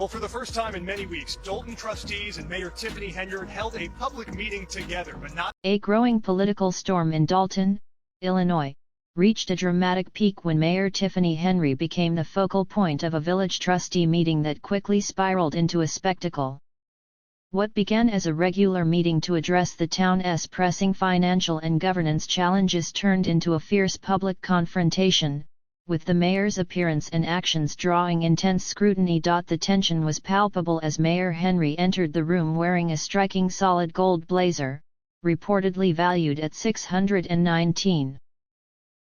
Well, for the first time in many weeks, Dalton trustees and Mayor Tiffany Henyard held a public meeting together, but not. A growing political storm in Dalton, Illinois, reached a dramatic peak when Mayor Tiffany Henyard became the focal point of a village trustee meeting that quickly spiraled into a spectacle. What began as a regular meeting to address the town's pressing financial and governance challenges turned into a fierce public confrontation, with the mayor's appearance and actions drawing intense scrutiny. The tension was palpable as Mayor Henyard entered the room wearing a striking solid gold blazer, reportedly valued at $619.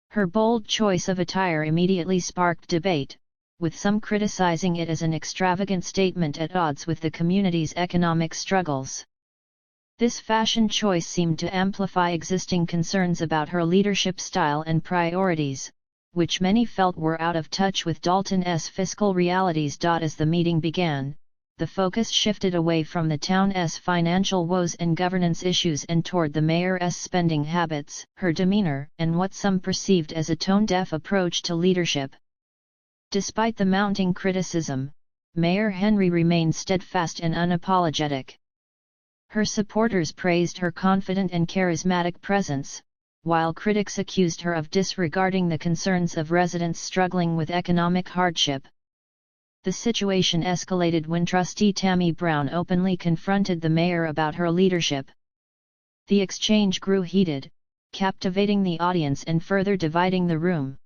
Her bold choice of attire immediately sparked debate, with some criticizing it as an extravagant statement at odds with the community's economic struggles. This fashion choice seemed to amplify existing concerns about her leadership style and priorities, which many felt were out of touch with Dalton's fiscal realities. As the meeting began, the focus shifted away from the town's financial woes and governance issues and toward the mayor's spending habits, her demeanor, and what some perceived as a tone-deaf approach to leadership. Despite the mounting criticism, Mayor Henyard remained steadfast and unapologetic. Her supporters praised her confident and charismatic presence, while critics accused her of disregarding the concerns of residents struggling with economic hardship. The situation escalated when trustee Tammy Brown openly confronted the mayor about her leadership. The exchange grew heated, captivating the audience and further dividing the room.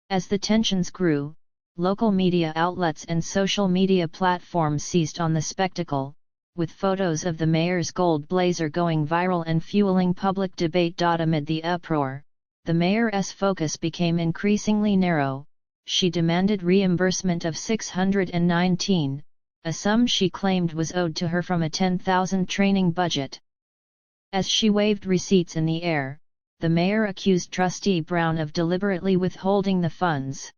As the tensions grew, local media outlets and social media platforms seized on the spectacle, with photos of the mayor's gold blazer going viral and fueling public debate. Amid the uproar, the mayor's focus became increasingly narrow. She demanded reimbursement of $619, a sum she claimed was owed to her from a $10,000 training budget. As she waved receipts in the air, the mayor accused trustee Brown of deliberately withholding the funds.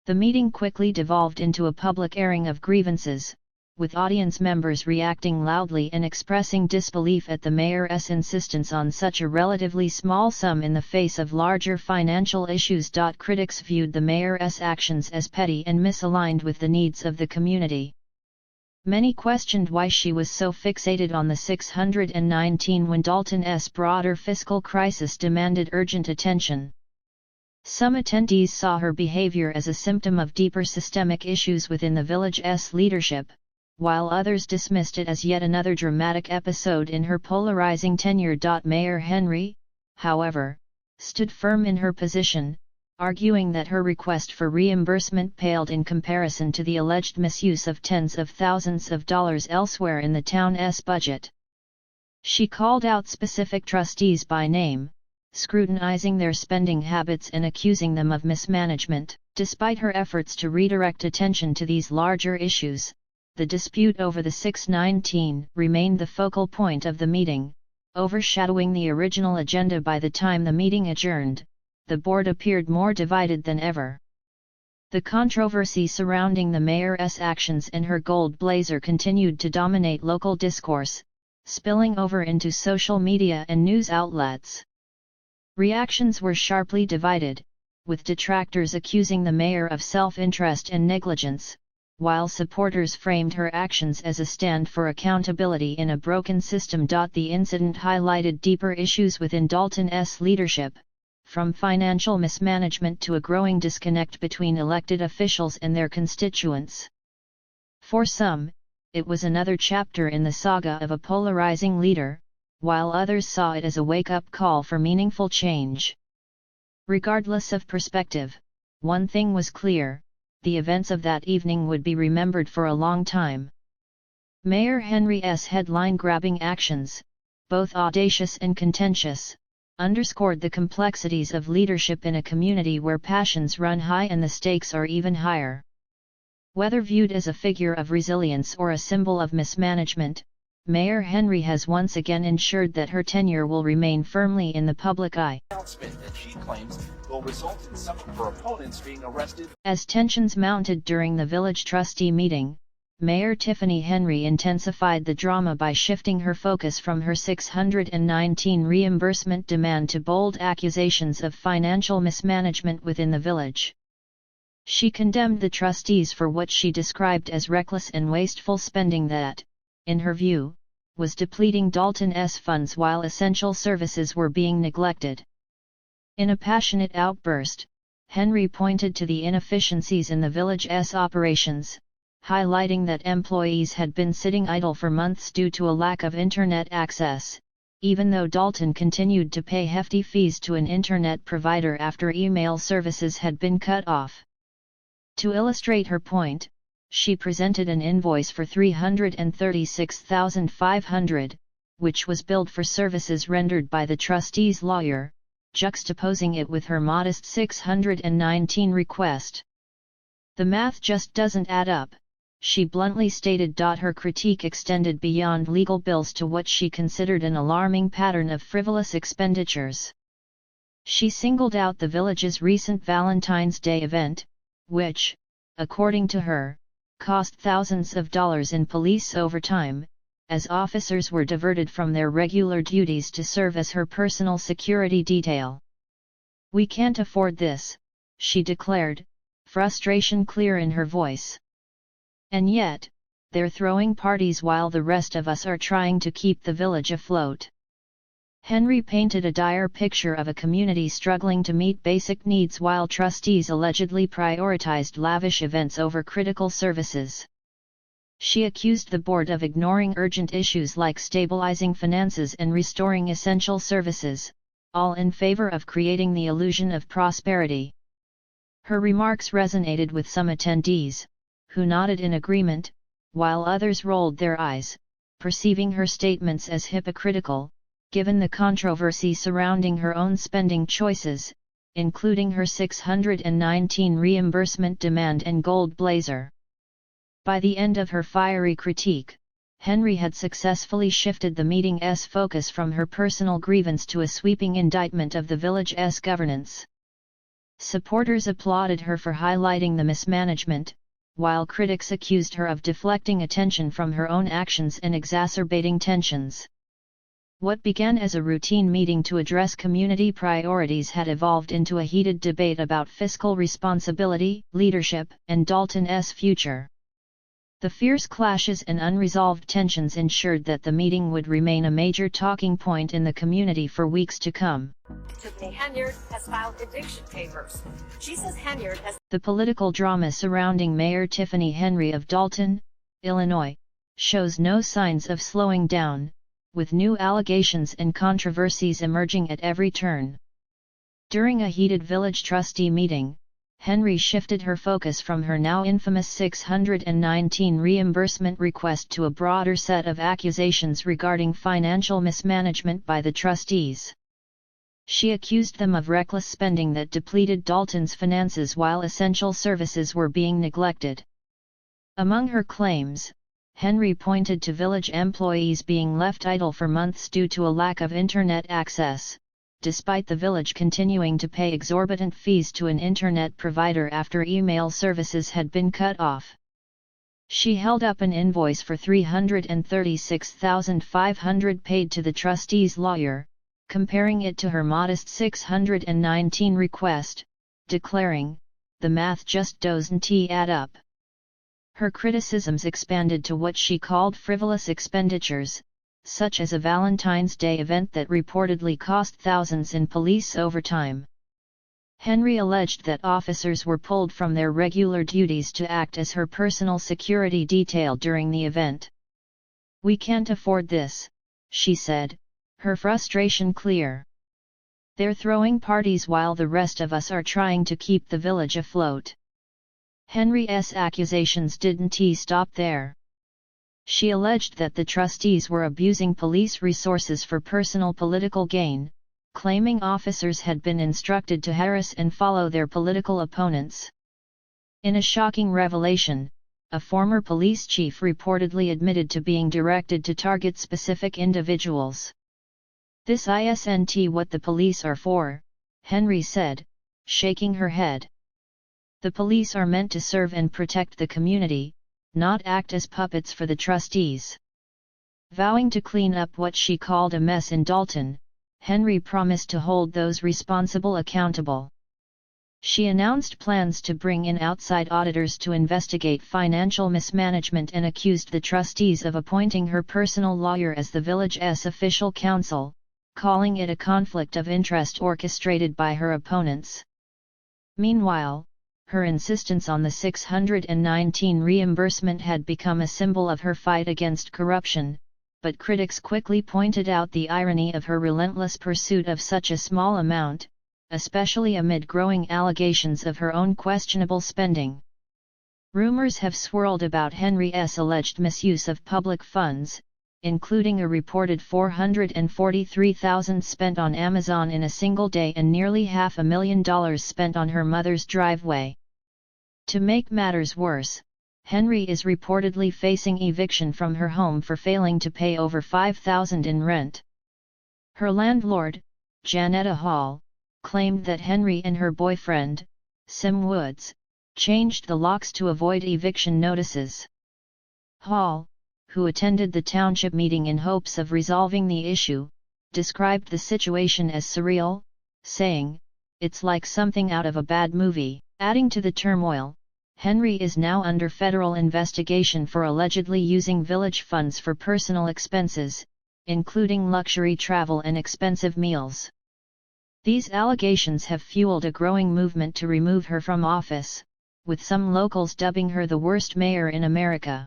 The meeting quickly devolved into a public airing of grievances, with audience members reacting loudly and expressing disbelief at the mayor's insistence on such a relatively small sum in the face of larger financial issues. Critics viewed the mayor's actions as petty and misaligned with the needs of the community. Many questioned why she was so fixated on the $619 when Dalton's broader fiscal crisis demanded urgent attention. Some attendees saw her behavior as a symptom of deeper systemic issues within the village's leadership, while others dismissed it as yet another dramatic episode in her polarizing tenure. Mayor Henyard, however, stood firm in her position, arguing that her request for reimbursement paled in comparison to the alleged misuse of tens of thousands of dollars elsewhere in the town's budget. She called out specific trustees by name, scrutinizing their spending habits and accusing them of mismanagement. Despite her efforts to redirect attention to these larger issues, the dispute over the $619 remained the focal point of the meeting, overshadowing the original agenda. By the time the meeting adjourned, the board appeared more divided than ever. The controversy surrounding the mayor's actions and her gold blazer continued to dominate local discourse, spilling over into social media and news outlets. Reactions were sharply divided, with detractors accusing the mayor of self-interest and negligence, while supporters framed her actions as a stand for accountability in a broken system. The incident highlighted deeper issues within Dalton's leadership, from financial mismanagement to a growing disconnect between elected officials and their constituents. For some, it was another chapter in the saga of a polarizing leader, while others saw it as a wake-up call for meaningful change. Regardless of perspective, one thing was clear: the events of that evening would be remembered for a long time. Mayor Henyard's headline-grabbing actions, both audacious and contentious, underscored the complexities of leadership in a community where passions run high and the stakes are even higher. Whether viewed as a figure of resilience or a symbol of mismanagement, Mayor Henyard has once again ensured that her tenure will remain firmly in the public eye. Announcement that she claims will result in some of her opponents being arrested. As tensions mounted during the village trustee meeting, Mayor Tiffany Henyard intensified the drama by shifting her focus from her $619 reimbursement demand to bold accusations of financial mismanagement within the village. She condemned the trustees for what she described as reckless and wasteful spending that, in her view, was depleting Dalton's funds while essential services were being neglected. In a passionate outburst, Henry pointed to the inefficiencies in the village's operations, highlighting that employees had been sitting idle for months due to a lack of internet access, even though Dalton continued to pay hefty fees to an internet provider after email services had been cut off. To illustrate her point, she presented an invoice for $336,500, which was billed for services rendered by the trustee's lawyer, juxtaposing it with her modest $619 request. "The math just doesn't add up," she bluntly stated. Her critique extended beyond legal bills to what she considered an alarming pattern of frivolous expenditures. She singled out the village's recent Valentine's Day event, which, according to her, cost thousands of dollars in police overtime, as officers were diverted from their regular duties to serve as her personal security detail. "We can't afford this," she declared, frustration clear in her voice. "And yet, they're throwing parties while the rest of us are trying to keep the village afloat." Henry painted a dire picture of a community struggling to meet basic needs while trustees allegedly prioritized lavish events over critical services. She accused the board of ignoring urgent issues like stabilizing finances and restoring essential services, all in favor of creating the illusion of prosperity. Her remarks resonated with some attendees, who nodded in agreement, while others rolled their eyes, perceiving her statements as hypocritical, given the controversy surrounding her own spending choices, including her $619 reimbursement demand and gold blazer. By the end of her fiery critique, Henry had successfully shifted the meeting's focus from her personal grievance to a sweeping indictment of the village's governance. Supporters applauded her for highlighting the mismanagement, while critics accused her of deflecting attention from her own actions and exacerbating tensions. What began as a routine meeting to address community priorities had evolved into a heated debate about fiscal responsibility, leadership, and Dalton's future. The fierce clashes and unresolved tensions ensured that the meeting would remain a major talking point in the community for weeks to come. Tiffany Henyard has filed eviction papers. She says Henyard has... The political drama surrounding Mayor Tiffany Henyard of Dalton, Illinois, shows no signs of slowing down, with new allegations and controversies emerging at every turn. During a heated village trustee meeting, Henry shifted her focus from her now infamous $619 reimbursement request to a broader set of accusations regarding financial mismanagement by the trustees. She accused them of reckless spending that depleted Dalton's finances while essential services were being neglected. Among her claims, Henry pointed to village employees being left idle for months due to a lack of internet access, despite the village continuing to pay exorbitant fees to an internet provider after email services had been cut off. She held up an invoice for $336,500 paid to the trustee's lawyer, comparing it to her modest $619 request, declaring, "The math just doesn't add up." Her criticisms expanded to what she called frivolous expenditures, such as a Valentine's Day event that reportedly cost thousands in police overtime. Henry alleged that officers were pulled from their regular duties to act as her personal security detail during the event. "We can't afford this," she said, her frustration clear. "They're throwing parties while the rest of us are trying to keep the village afloat." Henry's accusations didn't stop there. She alleged that the trustees were abusing police resources for personal political gain, claiming officers had been instructed to harass and follow their political opponents. In a shocking revelation, a former police chief reportedly admitted to being directed to target specific individuals. "This isn't what the police are for," Henry said, shaking her head. "The police are meant to serve and protect the community, not act as puppets for the trustees." Vowing to clean up what she called a mess in Dalton, Henry promised to hold those responsible accountable. She announced plans to bring in outside auditors to investigate financial mismanagement and accused the trustees of appointing her personal lawyer as the village's official counsel, calling it a conflict of interest orchestrated by her opponents. Meanwhile, her insistence on the 619 reimbursement had become a symbol of her fight against corruption, but critics quickly pointed out the irony of her relentless pursuit of such a small amount, especially amid growing allegations of her own questionable spending. Rumors have swirled about Henry's alleged misuse of public funds, including a reported $443,000 spent on Amazon in a single day and nearly $500,000 spent on her mother's driveway. To make matters worse, Henry is reportedly facing eviction from her home for failing to pay over $5,000 in rent. Her landlord, Janetta Hall, claimed that Henry and her boyfriend, Sim Woods, changed the locks to avoid eviction notices. Hall, who attended the township meeting in hopes of resolving the issue, described the situation as surreal, saying, "It's like something out of a bad movie." Adding to the turmoil, Henry is now under federal investigation for allegedly using village funds for personal expenses, including luxury travel and expensive meals. These allegations have fueled a growing movement to remove her from office, with some locals dubbing her the worst mayor in America.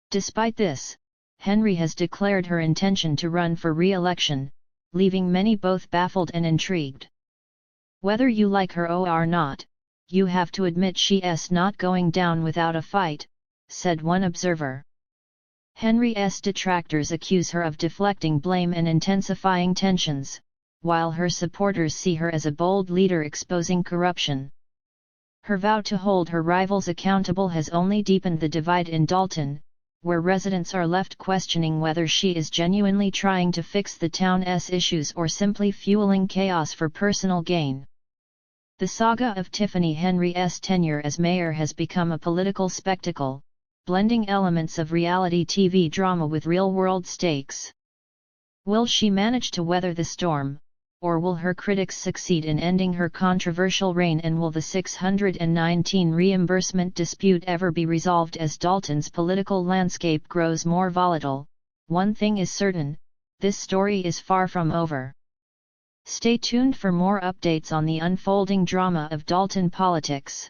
Despite this, Henry has declared her intention to run for re-election, leaving many both baffled and intrigued. "Whether you like her or not, you have to admit she's not going down without a fight," said one observer. Henry's detractors accuse her of deflecting blame and intensifying tensions, while her supporters see her as a bold leader exposing corruption. Her vow to hold her rivals accountable has only deepened the divide in Dalton, where residents are left questioning whether she is genuinely trying to fix the town's issues or simply fueling chaos for personal gain. The saga of Tiffany Henyard's tenure as mayor has become a political spectacle, blending elements of reality TV drama with real-world stakes. Will she manage to weather the storm, or will her critics succeed in ending her controversial reign, and will the 619 reimbursement dispute ever be resolved as Dalton's political landscape grows more volatile? One thing is certain, this story is far from over. Stay tuned for more updates on the unfolding drama of Dalton politics.